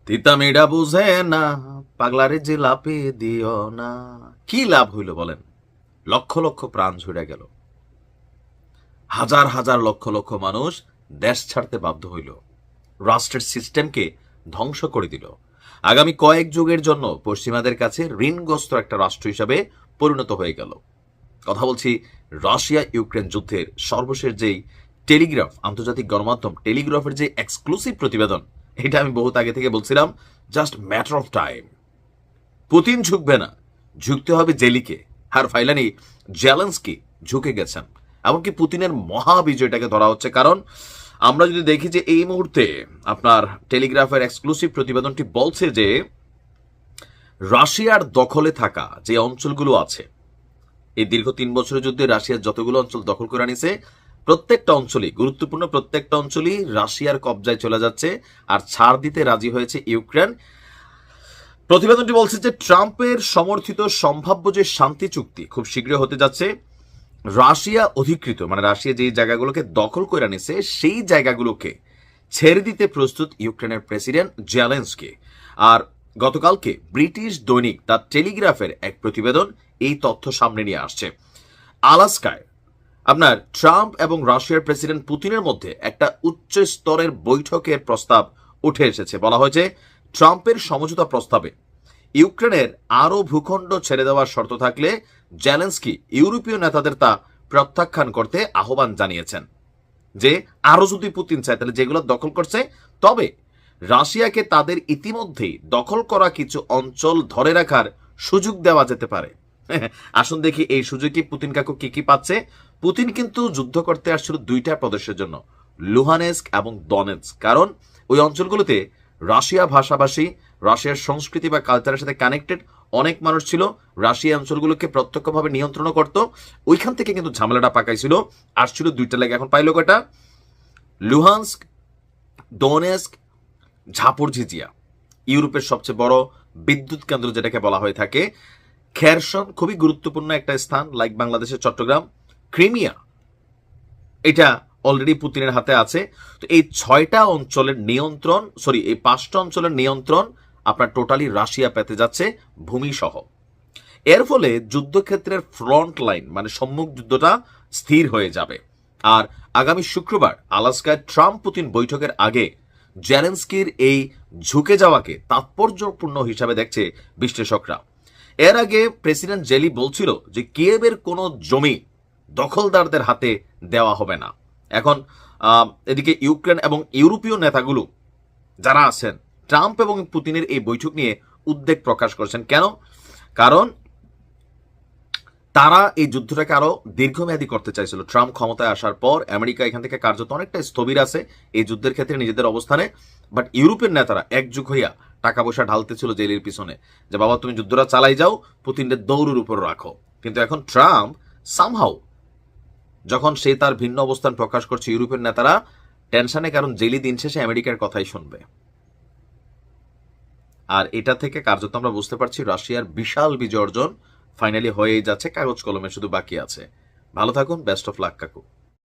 তিতা মিডা বুঝে না, পাগলারে যে লাপে দিও না। কি লাভ হইল বলেন? লক্ষ লক্ষ প্রাণ ঝরে গেল, হাজার হাজার লক্ষ লক্ষ মানুষ দেশ ছাড়তে বাধ্য হইল, রাষ্ট্রের সিস্টেমকে ধ্বংস করে দিল। আগামী কয়েক যুগের জন্য পশ্চিমাদের কাছে ঋণগ্রস্ত একটা রাষ্ট্র হিসাবে পরিণত হয়ে গেল। কথা বলছি রাশিয়া ইউক্রেন যুদ্ধের সর্বশেষ যেই টেলিগ্রাফ, আন্তর্জাতিক গণমাধ্যম টেলিগ্রাফের যে এক্সক্লুসিভ প্রতিবেদন, এটা আমি বহুত আগে থেকে বলছিলাম, just matter of time. Putin ঝুঁকবে না, ঝুঁকতে হবে জেলিকে। আর ফাইলানি জেলেন্সকি ঝুঁকে গেছেন, এমনকি পুতিনের মহাবিজয়টাকে ধরা হচ্ছে। কারণ আমরা যদি দেখি যে এই মুহূর্তে আপনার টেলিগ্রাফের এক্সক্লুসিভ প্রতিবেদনটি বলছে যে রাশিয়ার দখলে থাকা যে অঞ্চলগুলো আছে, এই দীর্ঘ 3 বছরের যুদ্ধে রাশিয়ার যতগুলো অঞ্চল দখল করে নিছে, প্রত্যেকটা অঞ্চলই গুরুত্বপূর্ণ, প্রত্যেকটা অঞ্চলই রাশিয়ার কবজায় চলে যাচ্ছে, আর ছাড় দিতে রাজি হয়েছে ইউক্রেন। প্রতিবেদনটি বলছে যে ট্রাম্পের সমর্থিত সম্ভাব্য যে শান্তি চুক্তি খুব শীঘ্রই হতে যাচ্ছে। রাশিয়া অধিকৃত, মানে রাশিয়া যেই জায়গাগুলোকে দখল করে নিছে সেই জায়গাগুলোকে ছেড়ে দিতে প্রস্তুত ইউক্রেনের প্রেসিডেন্ট জেলেন্সকি। আর গতকালকে ব্রিটিশ দৈনিক দ্য টেলিগ্রাফের এক প্রতিবেদন এই তথ্য সামনে নিয়ে আসছে। আলাস্কায় আপনার ট্রাম্প এবং রাশিয়ার প্রেসিডেন্ট পুতিনের মধ্যে একটা উচ্চ স্তরের বৈঠকের প্রস্তাব উঠে এসেছে। বলা হয়েছে ট্রাম্পের সমঝোতা প্রস্তাবে ইউক্রেনের আরও ভূখণ্ড ছেড়ে দেওয়ার শর্ত থাকলে জেলেন্সকি ইউরোপীয় নেতাদের তা প্রত্যাখ্যান করতে আহ্বান জানিয়েছেন। যে আরো যদি পুতিন চায় তাহলে যেগুলো দখল করছে, তবে রাশিয়াকে তাদের ইতিমধ্যেই দখল করা কিছু অঞ্চল ধরে রাখার সুযোগ দেওয়া যেতে পারে। আসুন দেখি এই সুযোগে পুতিন কাকু কি কি পাচ্ছে। পুতিন কিন্তু যুদ্ধ করতে আসছিল দুইটা প্রদেশের জন্য, লুহানেস্ক এবং দনেৎস্ক। কারণ ওই অঞ্চলগুলোতে রাশিয়া ভাষাভাষী, রাশিয়ার সংস্কৃতি বা কালচারের সাথে কানেক্টেড অনেক মানুষ ছিল। রাশিয়া অঞ্চলগুলোকে প্রত্যক্ষভাবে নিয়ন্ত্রণ করত। ওইখান থেকে কিন্তু ঝামেলাটা পাকাইছিল, আসছিল দুইটা লেগে। এখন পাইল কয়টা? লুহানস্ক, দোনেস্ক, ঝাপরঝিজিয়া, ইউরোপের সবচেয়ে বড় বিদ্যুৎ কেন্দ্র যেটাকে বলা হয়ে থাকে। খেরসন খুবই গুরুত্বপূর্ণ একটা স্থান, লাইক বাংলাদেশের চট্টগ্রাম। ক্রিমিয়া, এটা অলরেডি পুতিনের হাতে আছে। তো এই 6টা অঞ্চলের নিয়ন্ত্রণ, এই 5টা অঞ্চলের নিয়ন্ত্রণ আপনার টোটালি রাশিয়া পেতে যাচ্ছে ভূমি সহ। এর ফলে যুদ্ধক্ষেত্রের ফ্রন্ট লাইন, মানে সম্মুখ যুদ্ধটা স্থির হয়ে যাবে। আর আগামী শুক্রবার আলাস্কায় ট্রাম্প পুতিন বৈঠকের আগে জেলেন্সকির এই ঝুঁকে যাওয়াকে তাৎপর্যপূর্ণ হিসাবে দেখছে বিশ্লেষকরা। এর আগে প্রেসিডেন্ট জেলি বলছিল যে কিয়েভের কোনো জমি দখলদারদের হাতে দেওয়া হবে না। এখন এদিকে ইউক্রেন এবং ইউরোপীয় নেতাগুলো যারা আছেন, ট্রাম্প এবং পুতিনের এই বৈঠক নিয়ে উদ্বেগ প্রকাশ করেছেন। কেন? কারণ তারা এই যুদ্ধটাকে আরো দীর্ঘমেয়াদী করতে চাইছিল। ট্রাম্প ক্ষমতায় আসার পর আমেরিকা এখান থেকে কার্যত অনেকটা স্থবির আছে এই যুদ্ধের ক্ষেত্রে নিজেদের অবস্থানে। বাট ইউরোপের নেতারা একযুগ হইয়া টাকা পয়সা ঢালতেছিল জেলির পিছনে, যে বাবা তুমি যুদ্ধটা চালাই যাও, পুতিনের দৌড়ের উপর রাখো। কিন্তু এখন ট্রাম্প সামহাউ, যখন সে তার ভিন্ন অবস্থান প্রকাশ করছে, ইউরোপের নেতারা টেনশনে, কারণ জেলি দিন শেষে আমেরিকার কথাই শুনবে। আর এটা থেকে কার্যত আমরা বুঝতে পারছি রাশিয়ার বিশাল বিজয় অর্জন ফাইনালি হয়েই যাচ্ছে, কাগজ কলমে শুধু বাকি আছে। ভালো থাকুন, বেস্ট অফ লাক কাকু।